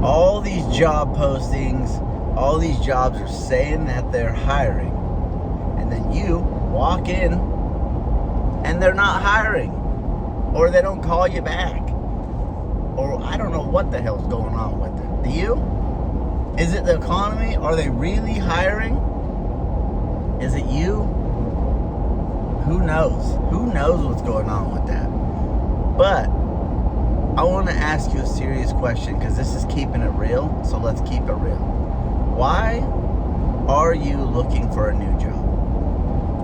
All these job postings, all these jobs are saying that they're hiring. And then you walk in and they're not hiring. Or they don't call you back. Or I don't know what the hell's going on with it. Do you? Is it the economy? Are they really hiring? Is it you? Who knows? Who knows what's going on with that? But I want to ask you a serious question, because this is keeping it real, so let's keep it real. Why are you looking for a new job?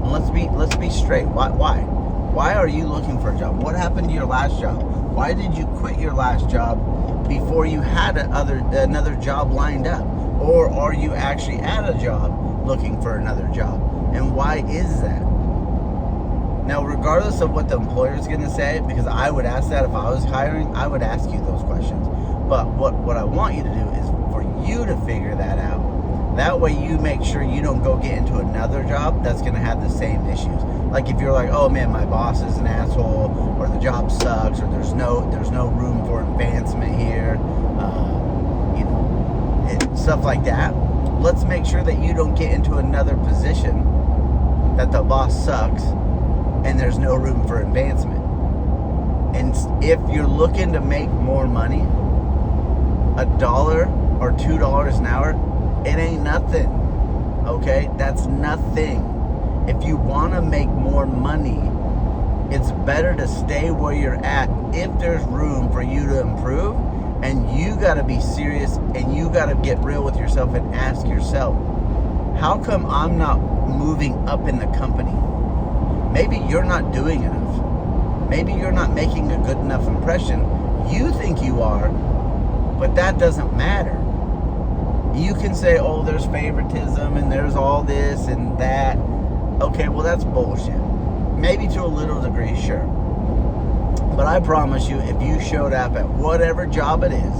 And let's be straight. Why? Why are you looking for a job? What happened to your last job? Why did you quit your last job before you had another job lined up? Or are you actually at a job looking for another job? And why is that? Now, regardless of what the employer is going to say, because I would ask that if I was hiring, I would ask you those questions. But what I want you to do is for you to figure that out. That way you make sure you don't go get into another job that's going to have the same issues. Like if you're like, oh man, my boss is an asshole, or the job sucks, or there's no room for advancement here, stuff like that. Let's make sure that you don't get into another position that the boss sucks and there's no room for advancement. And if you're looking to make more money, $1 or $2 an hour, it ain't nothing. Okay? That's nothing. If you want to make more money, it's better to stay where you're at if there's room for you to improve. And you got to be serious, and you got to get real with yourself and ask yourself, how come I'm not moving up in the company? Maybe you're not doing enough. Maybe you're not making a good enough impression. You think you are, but that doesn't matter. You can say, oh, there's favoritism and there's all this and that. Okay, well, that's bullshit. Maybe to a little degree, sure. But I promise you, if you showed up at whatever job it is,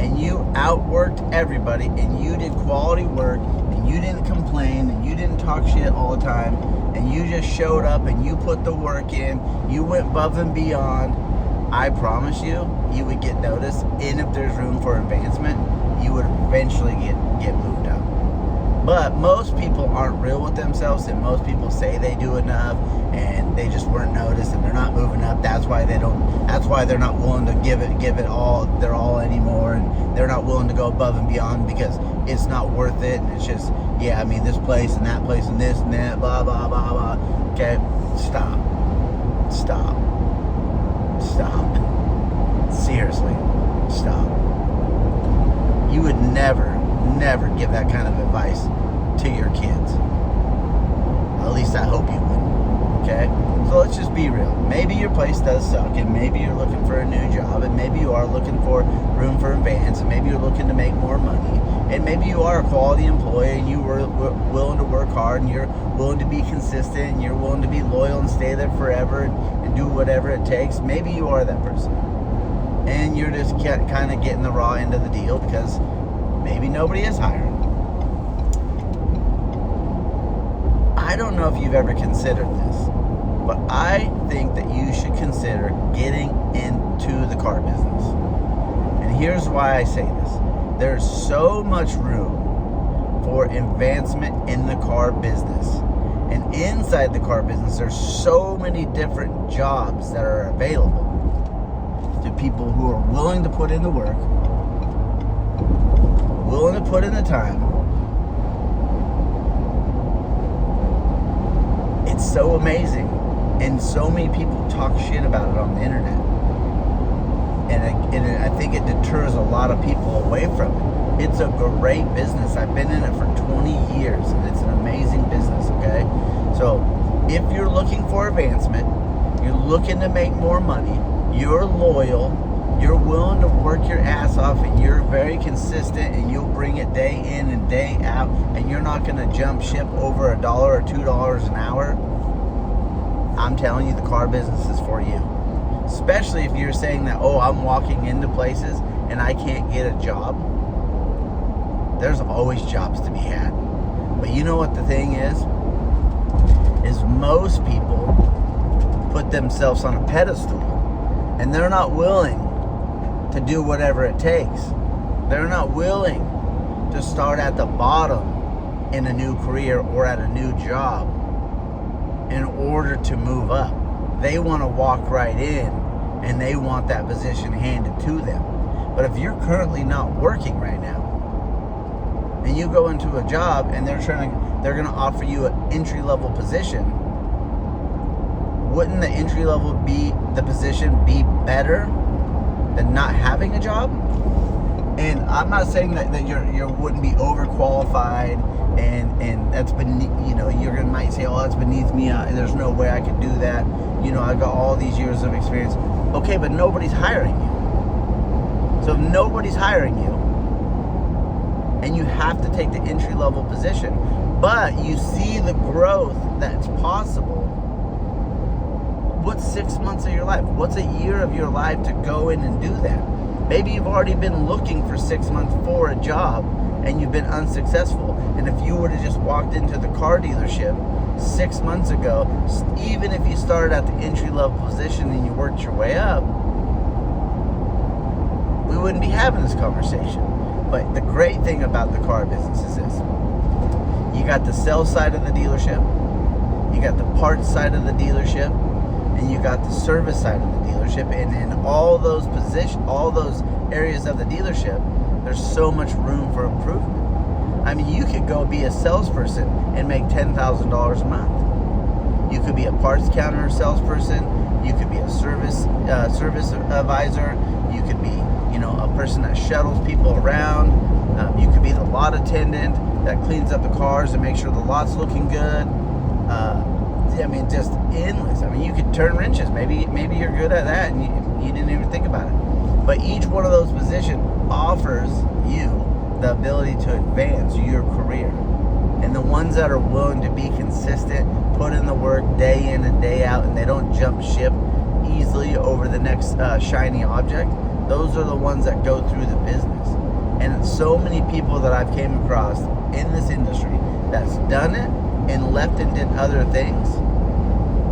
and you outworked everybody, and you did quality work, and you didn't complain, and you didn't talk shit all the time, and you just showed up and you put the work in, you went above and beyond, I promise you, you would get noticed. And if there's room for advancement, you would eventually get moved up. But most people aren't real with themselves, and most people say they do enough and they just weren't noticed and they're not moving up. That's why they're not willing to give it all their all anymore, and they're not willing to go above and beyond because it's not worth it. And it's just, yeah, I mean, this place and that place and this and that, blah, blah, blah, blah. Okay, stop. Seriously, stop. You would never give that kind of advice to your kids. At least I hope you wouldn't. Okay? So let's just be real. Maybe your place does suck, and maybe you're looking for a new job, and maybe you are looking for room for advance, and maybe you're looking to make more money, and maybe you are a quality employee, and you were willing to work hard, and you're willing to be consistent, and you're willing to be loyal and stay there forever and do whatever it takes. Maybe you are that person. And you're just kind of getting the raw end of the deal because maybe nobody is hiring. I don't know if you've ever considered this, but I think that you should consider getting into the car business. And here's why I say this. There's so much room for advancement in the car business. And inside the car business, there's so many different jobs that are available to people who are willing to put in the work, willing to put in the time. It's so amazing, and so many people talk shit about it on the internet, and I think it deters a lot of people away from it. It's a great business. I've been in it for 20 years, and it's an amazing business. Okay, so if you're looking for advancement, you're looking to make more money, you're loyal, you're willing to work your ass off, and you're very consistent, and you'll bring it day in and day out, and you're not going to jump ship over $1 or $2 an hour, I'm telling you, the car business is for you. Especially if you're saying that, oh, I'm walking into places and I can't get a job. There's always jobs to be had. But you know what the thing is most people put themselves on a pedestal, and they're not willing to do whatever it takes. They're not willing to start at the bottom in a new career or at a new job in order to move up. They want to walk right in and they want that position handed to them. But if you're currently not working right now and you go into a job and they're going to offer you an entry-level position, wouldn't the entry-level position be better than not having a job? And I'm not saying that you wouldn't be overqualified and that's beneath, you might say, oh, that's beneath me. There's no way I could do that. I got all these years of experience. Okay, but nobody's hiring you. So if nobody's hiring you and you have to take the entry-level position, but you see the growth that's possible, what's 6 months of your life? What's a year of your life to go in and do that? Maybe you've already been looking for 6 months for a job and you've been unsuccessful. And if you would have just walked into the car dealership 6 months ago, even if you started at the entry-level position and you worked your way up, we wouldn't be having this conversation. But the great thing about the car business is this. You got the sales side of the dealership, you got the parts side of the dealership, and you got the service side of the dealership. And in all those areas of the dealership, there's so much room for improvement. I mean, you could go be a salesperson and make $10,000 a month. You could be a parts counter salesperson. You could be a service advisor. You could be, a person that shuttles people around. You could be the lot attendant that cleans up the cars and makes sure the lot's looking good. Just endless. You could turn wrenches. Maybe you're good at that and you didn't even think about it. But each one of those positions offers you the ability to advance your career. And the ones that are willing to be consistent, put in the work day in and day out, and they don't jump ship easily over the next shiny object, those are the ones that go through the business. And so many people that I've came across in this industry that's done it and left and did other things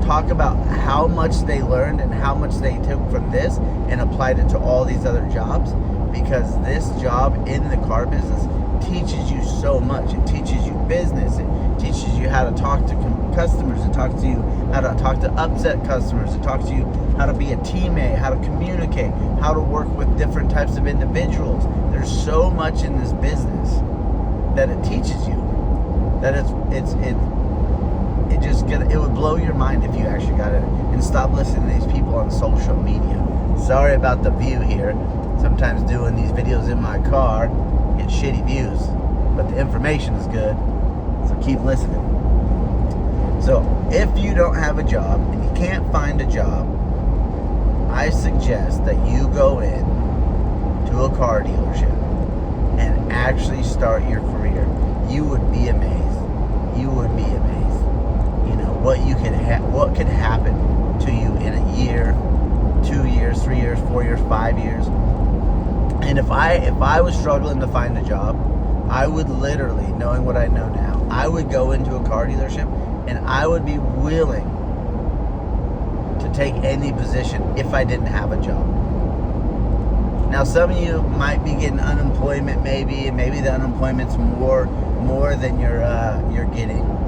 talk about how much they learned and how much they took from this and applied it to all these other jobs, because this job in the car business teaches you so much. It teaches you business. It teaches you how to talk to customers. It talks to you how to talk to upset customers. It talks to you how to be a teammate, how to communicate, how to work with different types of individuals. There's so much in this business that it teaches you that it would blow your mind if you actually got it and stop listening to these people on social media. Sorry about the view here. Sometimes doing these videos in my car, get shitty views, but the information is good, so keep listening. So if you don't have a job and you can't find a job, I suggest that you go in to a car dealership and actually start your career. You would be amazed. You would be amazed. What could happen to you in a year, 2 years, 3 years, 4 years, 5 years. And if I was struggling to find a job, I would literally, knowing what I know now, I would go into a car dealership and I would be willing to take any position if I didn't have a job. Now, some of you might be getting unemployment, maybe the unemployment's more than you're getting,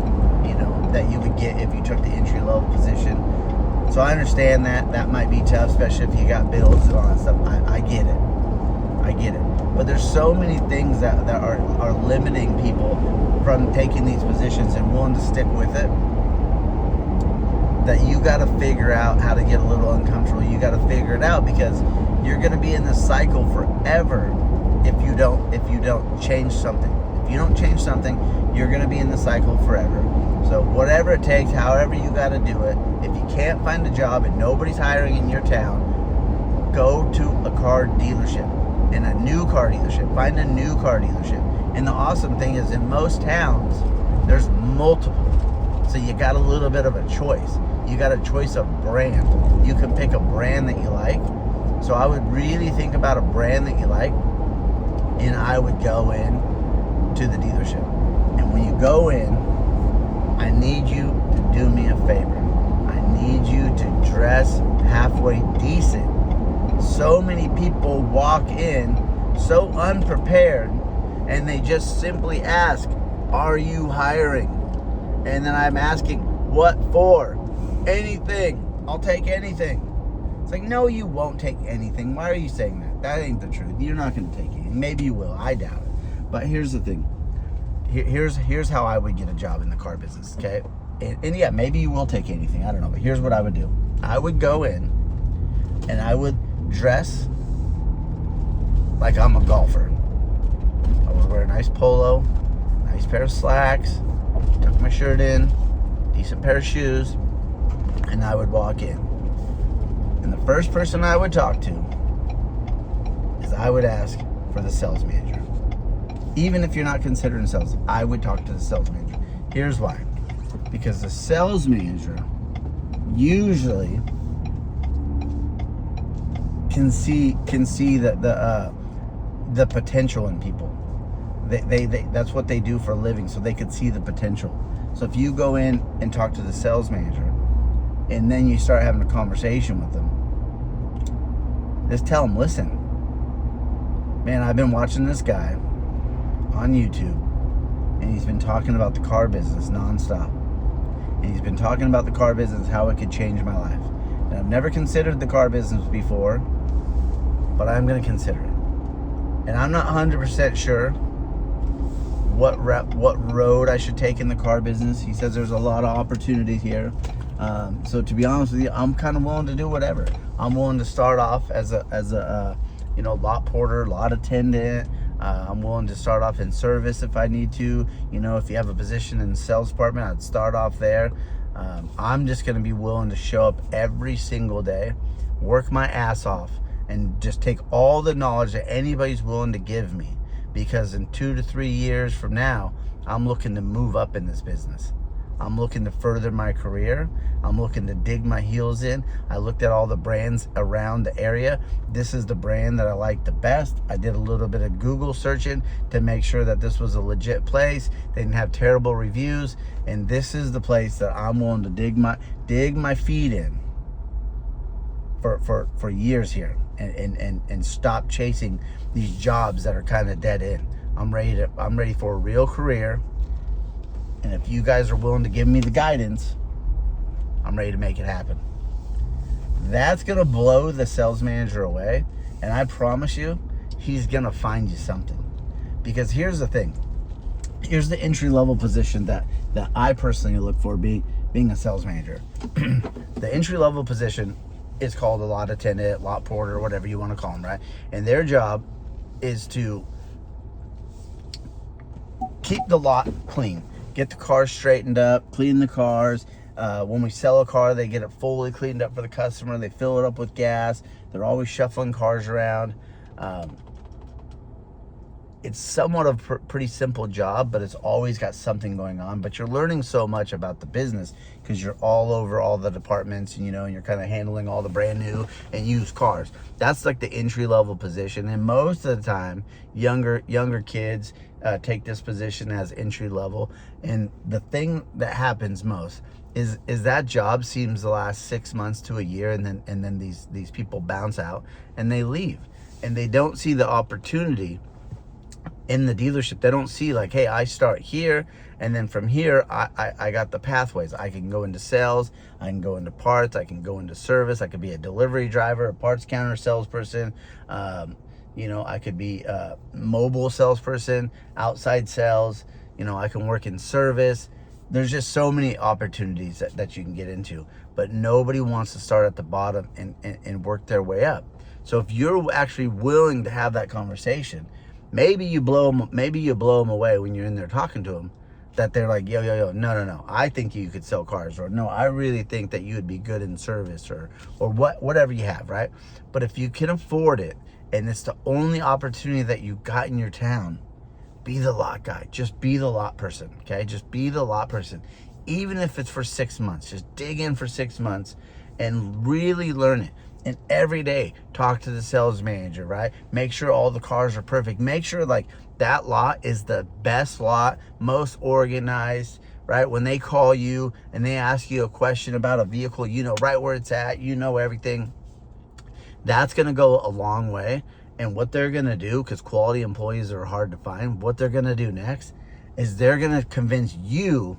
that you would get if you took the entry-level position. So I understand that might be tough, especially if you got bills and all that stuff. I get it. But there's so many things that are limiting people from taking these positions and willing to stick with it, that you got to figure out how to get a little uncomfortable. You got to figure it out, because you're going to be in this cycle forever if you don't change something. If you don't change something, you're going to be in the cycle forever. So whatever it takes, however you got to do it. If you can't find a job and nobody's hiring in your town, go to a car dealership, and a new car dealership. Find a new car dealership. And the awesome thing is, in most towns, there's multiple. So you got a little bit of a choice. You got a choice of brand. You can pick a brand that you like. So I would really think about a brand that you like, and I would go in to the dealership. And when you go in, I need you to do me a favor. I need you to dress halfway decent so many people walk in so unprepared, and they just simply ask, are you hiring? And then I'm asking, what for? Anything. I'll take anything. It's like, no, you won't take anything. Why are you saying that? That ain't the truth. You're not going to take anything. Maybe you will. I doubt it. But here's the thing. Here's how I would get a job in the car business, okay? And yeah, maybe you will take anything. I don't know. But here's what I would do. I would go in and I would dress like I'm a golfer. I would wear a nice polo, nice pair of slacks, tuck my shirt in, decent pair of shoes, and I would walk in. And the first person I would talk to is I would ask for the sales manager. Even if you're not considering sales, I would talk to the sales manager. Here's why. Because the sales manager usually can see the potential in people. They that's what they do for a living, so they could see the potential. So if you go in and talk to the sales manager, and then you start having a conversation with them, just tell them, listen, man, I've been watching this guy on YouTube, and he's been talking about the car business nonstop. And he's been talking about the car business, how it could change my life. And I've never considered the car business before, but I'm going to consider it. And I'm not 100% sure what road I should take in the car business. He says there's a lot of opportunities here. So to be honest with you, I'm kind of willing to do whatever. I'm willing to start off as a lot porter, lot attendant. I'm willing to start off in service if I need to. If you have a position in the sales department, I'd start off there. I'm just going to be willing to show up every single day, work my ass off, and just take all the knowledge that anybody's willing to give me. Because in 2 to 3 years from now, I'm looking to move up in this business. I'm looking to further my career. I'm looking to dig my heels in. I looked at all the brands around the area. This is the brand that I like the best. I did a little bit of Google searching to make sure that this was a legit place. They didn't have terrible reviews. And this is the place that I'm willing to dig my feet in for years here and stop chasing these jobs that are kind of dead end. I'm ready for a real career. And if you guys are willing to give me the guidance, I'm ready to make it happen. That's going to blow the sales manager away. And I promise you, he's going to find you something. Because here's the thing. Here's the entry-level position that I personally look for being a sales manager. The entry-level position is called a lot attendant, lot porter, whatever you want to call them, right? And their job is to keep the lot clean. Get the cars straightened up, clean the cars. When we sell a car, they get it fully cleaned up for the customer. They fill it up with gas. They're always shuffling cars around. It's somewhat of a pretty simple job, but it's always got something going on. But you're learning so much about the business because you're all over all the departments, and you're kind of handling all the brand new and used cars. That's like the entry level position, and most of the time, younger kids take this position as entry level. And the thing that happens most is that job seems to last 6 months to a year, and then these people bounce out and they leave, and they don't see the opportunity in the dealership. They don't see like, hey, I start here, and then from here I got the pathways. I can go into sales, I can go into parts, I can go into service, I could be a delivery driver, a parts counter salesperson, I could be a mobile salesperson, outside sales, I can work in service. There's just so many opportunities that you can get into, but nobody wants to start at the bottom and work their way up. So if you're actually willing to have that conversation, maybe you blow them away when you're in there talking to them, that they're like, yo, no, I think you could sell cars, or no, I really think that you would be good in service, or whatever you have, right? But if you can afford it, and it's the only opportunity that you got in your town, be the lot guy. Just be the lot person, okay? Just be the lot person. Even if it's for 6 months, just dig in for 6 months and really learn it. And every day, talk to the sales manager, right? Make sure all the cars are perfect. Make sure like that lot is the best lot, most organized, right? When they call you and they ask you a question about a vehicle, you know right where it's at, you know everything. That's going to go a long way. And what they're going to do, because quality employees are hard to find, what they're going to do next is they're going to convince you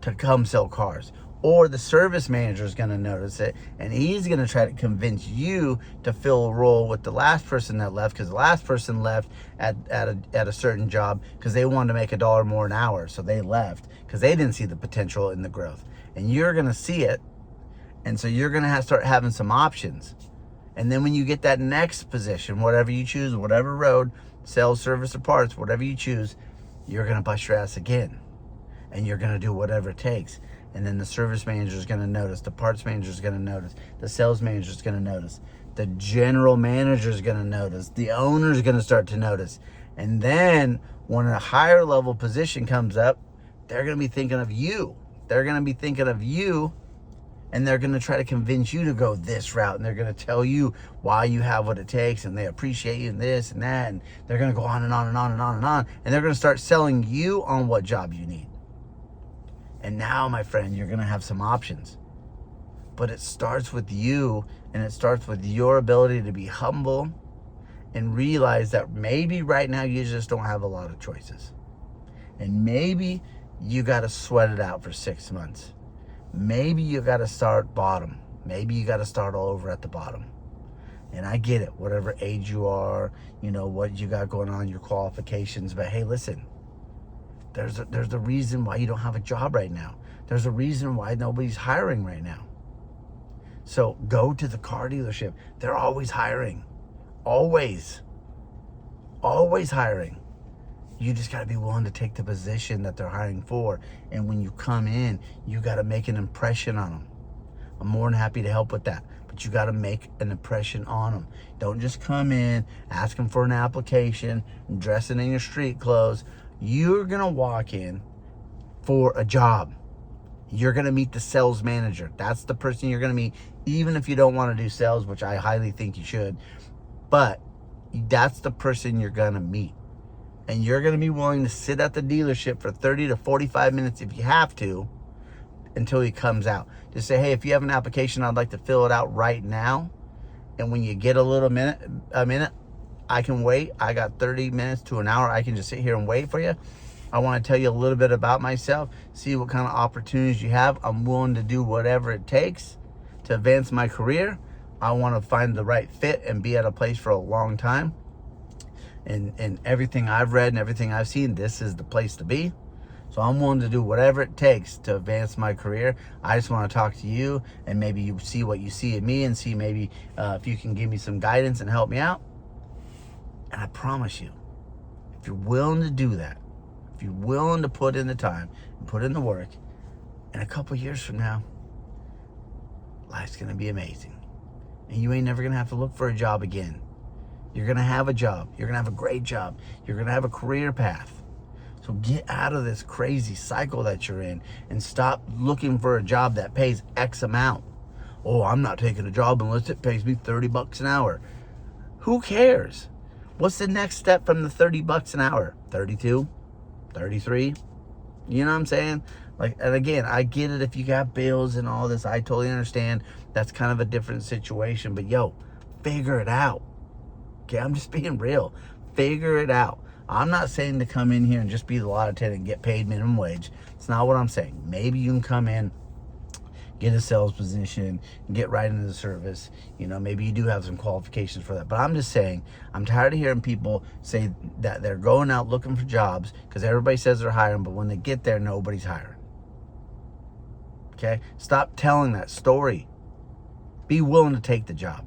to come sell cars. Or the service manager is going to notice it, and he's going to try to convince you to fill a role with the last person that left, because the last person left at a certain job because they wanted to make $1 more an hour. So they left because they didn't see the potential in the growth. And you're going to see it. And so you're going to start having some options. And then when you get that next position, whatever you choose, whatever road, sales, service, or parts, whatever you choose, you're going to bust your ass again. And you're going to do whatever it takes. And then the service manager is going to notice. The parts manager is going to notice. The sales manager is going to notice. The general manager is going to notice. The owner is going to start to notice. And then when a higher level position comes up, they're going to be thinking of you. They're going to be thinking of you. And they're going to try to convince you to go this route. And they're going to tell you why you have what it takes. And they appreciate you and this and that. And they're going to go on and on and on and on and on. And they're going to start selling you on what job you need. And now, my friend, you're going to have some options. But it starts with you, and it starts with your ability to be humble and realize that maybe right now you just don't have a lot of choices. And maybe you got to sweat it out for 6 months. Maybe you got to start bottom. Maybe you got to start all over at the bottom. And I get it, whatever age you are, what you got going on, your qualifications. But hey, listen. There's a reason why you don't have a job right now. There's a reason why nobody's hiring right now. So go to the car dealership. They're always hiring. Always. Always hiring. You just got to be willing to take the position that they're hiring for. And when you come in, you got to make an impression on them. I'm more than happy to help with that. But you got to make an impression on them. Don't just come in, ask them for an application, dressing in your street clothes. You're going to walk in for a job. You're going to meet the sales manager. That's the person you're going to meet, even if you don't want to do sales, which I highly think you should. But that's the person you're going to meet. And you're going to be willing to sit at the dealership for 30 to 45 minutes if you have to, until he comes out. Just say, hey, if you have an application, I'd like to fill it out right now. And when you get a minute, I can wait. I got 30 minutes to an hour. I can just sit here and wait for you. I want to tell you a little bit about myself, see what kind of opportunities you have. I'm willing to do whatever it takes to advance my career. I want to find the right fit and be at a place for a long time. And everything I've read and everything I've seen, this is the place to be. So I'm willing to do whatever it takes to advance my career. I just want to talk to you, and maybe you see what you see in me, and see maybe if you can give me some guidance and help me out. And I promise you, if you're willing to do that, if you're willing to put in the time and put in the work, in a couple years from now, life's going to be amazing. And you ain't never going to have to look for a job again. You're going to have a job. You're going to have a great job. You're going to have a career path. So get out of this crazy cycle that you're in and stop looking for a job that pays X amount. Oh, I'm not taking a job unless it pays me $30 an hour. Who cares? What's the next step from the $30 an hour? 32? 33? You know what I'm saying? And again, I get it if you got bills and all this. I totally understand. That's kind of a different situation. But figure it out. Okay, I'm just being real. Figure it out. I'm not saying to come in here and just be the lot attendant and get paid minimum wage. It's not what I'm saying. Maybe you can come in, get a sales position, and get right into the service. Maybe you do have some qualifications for that. But I'm just saying, I'm tired of hearing people say that they're going out looking for jobs because everybody says they're hiring, but when they get there, nobody's hiring. Okay? Stop telling that story. Be willing to take the job.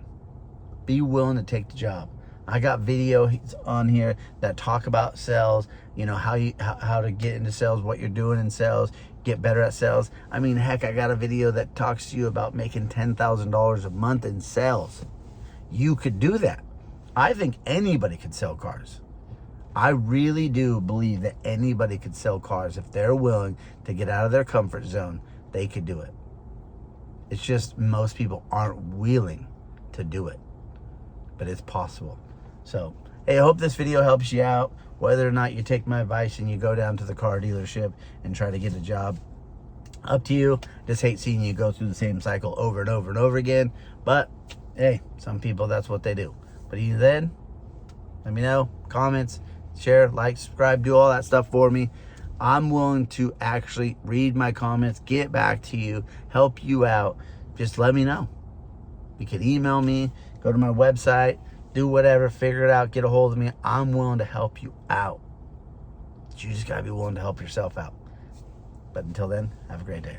Be willing to take the job. I got videos on here that talk about sales, how to get into sales, what you're doing in sales, get better at sales. I mean, heck, I got a video that talks to you about making $10,000 a month in sales. You could do that. I think anybody could sell cars. I really do believe that anybody could sell cars if they're willing to get out of their comfort zone. They could do it. It's just most people aren't willing to do it, but it's possible. So, hey, I hope this video helps you out. Whether or not you take my advice and you go down to the car dealership and try to get a job, up to you. Just hate seeing you go through the same cycle over and over and over again. But Hey, some people, that's what they do. But even then, let me know. Comments, share, like, subscribe, do all that stuff for me. I'm willing to actually read my comments, get back to you, help you out. Just let me know. You can email me, go to my website, do whatever, figure it out, get a hold of me. I'm willing to help you out. But you just got to be willing to help yourself out. But until then, have a great day.